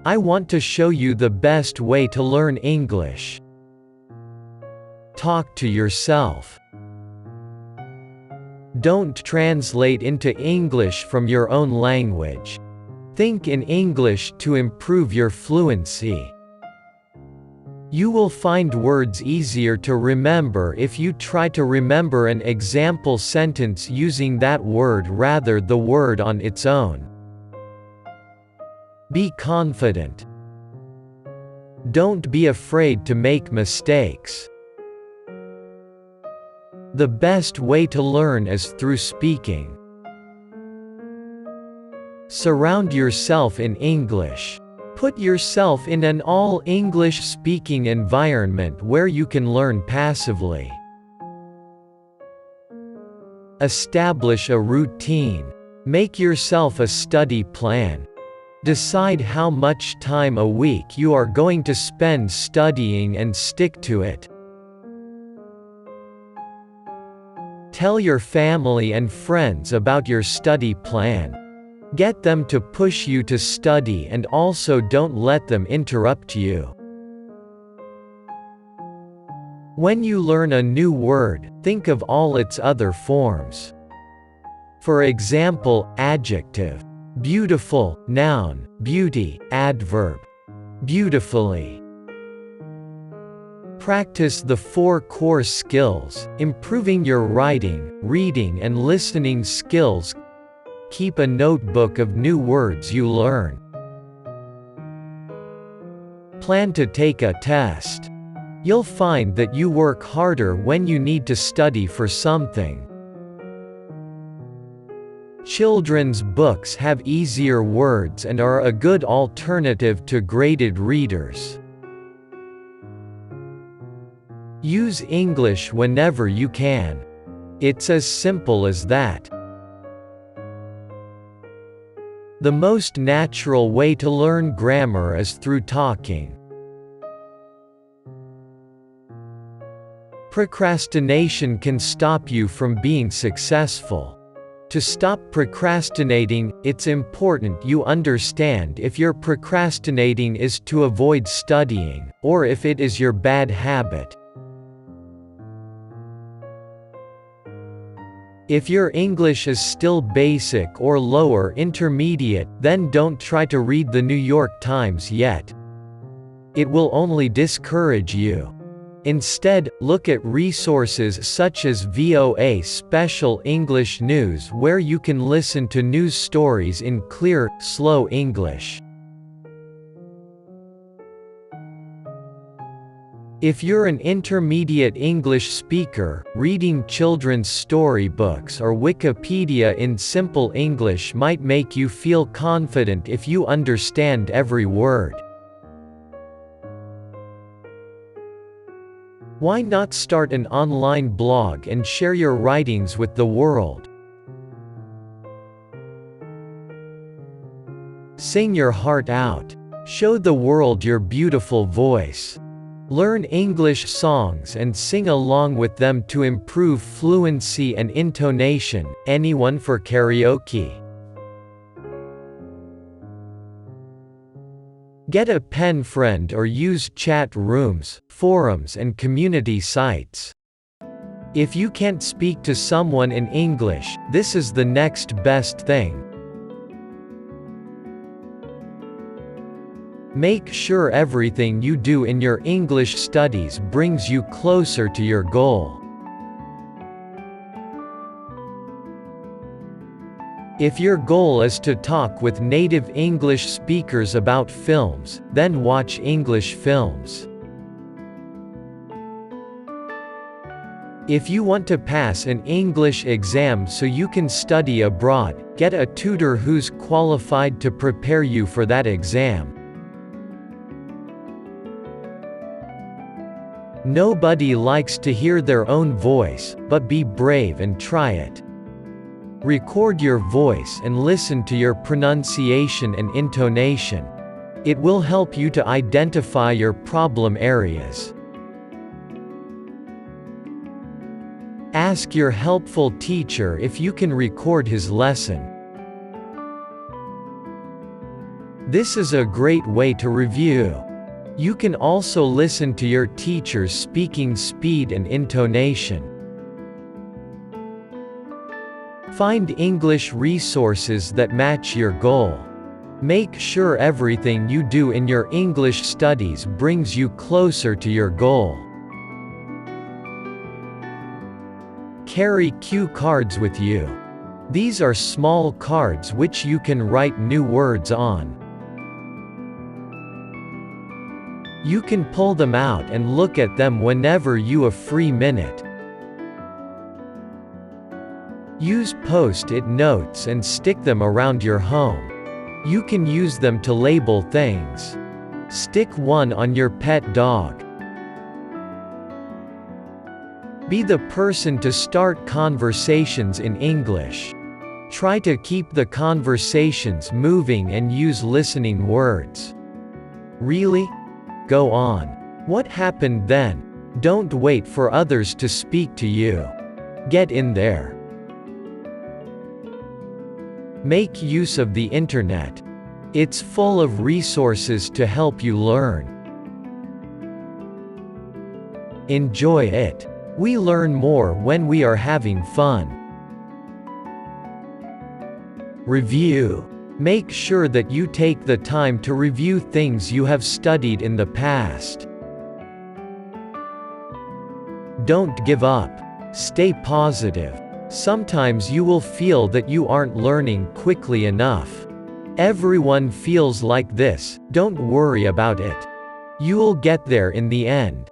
I want to show you the best way to learn English. Talk to yourself. Don't translate into English from your own language. Think in English to improve your fluency. You will find words easier to remember if you try to remember an example sentence using that word rather than the word on its own. Be confident. Don't be afraid to make mistakes. The best way to learn is through speaking. Surround yourself in English. Put yourself in an all-English speaking environment where you can learn passively. Establish a routine. Make yourself a study plan. Decide how much time a week you are going to spend studying and stick to it. Tell your family and friends about your study plan. Get them to push you to study and also don't let them interrupt you. When you learn a new word, think of all its other forms. For example, adjective, beautiful, noun, beauty, adverb, beautifully. Practice the 4 core skills, improving your writing, reading and listening skills. Keep a notebook of new words you learn. Plan to take a test. You'll find that you work harder when you need to study for something. Children's books have easier words and are a good alternative to graded readers. Use English whenever you can. It's as simple as that. The most natural way to learn grammar is through talking. Procrastination can stop you from being successful. To stop procrastinating, it's important you understand if your procrastinating is to avoid studying, or if it is your bad habit. If your English is still basic or lower intermediate, then don't try to read the New York Times yet. It will only discourage you. Instead, look at resources such as VOA Special English News where you can listen to news stories in clear, slow English. If you're an intermediate English speaker, reading children's storybooks or Wikipedia in simple English might make you feel confident if you understand every word. Why not start an online blog and share your writings with the world? Sing your heart out. Show the world your beautiful voice. Learn English songs and sing along with them to improve fluency and intonation. Anyone for karaoke? Get a pen friend or use chat rooms, forums and community sites. If you can't speak to someone in English, this is the next best thing. Make sure everything you do in your English studies brings you closer to your goal. If your goal is to talk with native English speakers about films, then watch English films. If you want to pass an English exam so you can study abroad, get a tutor who's qualified to prepare you for that exam. Nobody likes to hear their own voice, but be brave and try it. Record your voice and listen to your pronunciation and intonation. It will help you to identify your problem areas. Ask your helpful teacher if you can record his lesson. This is a great way to review. You can also listen to your teacher's speaking speed and intonation. Find English resources that match your goal. Make sure everything you do in your English studies brings you closer to your goal. Carry cue cards with you. These are small cards which you can write new words on. You can pull them out and look at them whenever you have a free minute. Use post-it notes and stick them around your home. You can use them to label things. Stick one on your pet dog. Be the person to start conversations in English. Try to keep the conversations moving and use listening words. Really? Go on. What happened then? Don't wait for others to speak to you. Get in there. Make use of the internet. It's full of resources to help you learn. Enjoy it. We learn more when we are having fun. Review. Make sure that you take the time to review things you have studied in the past. Don't give up. Stay positive. Sometimes you will feel that you aren't learning quickly enough. Everyone feels like this, don't worry about it. You'll get there in the end.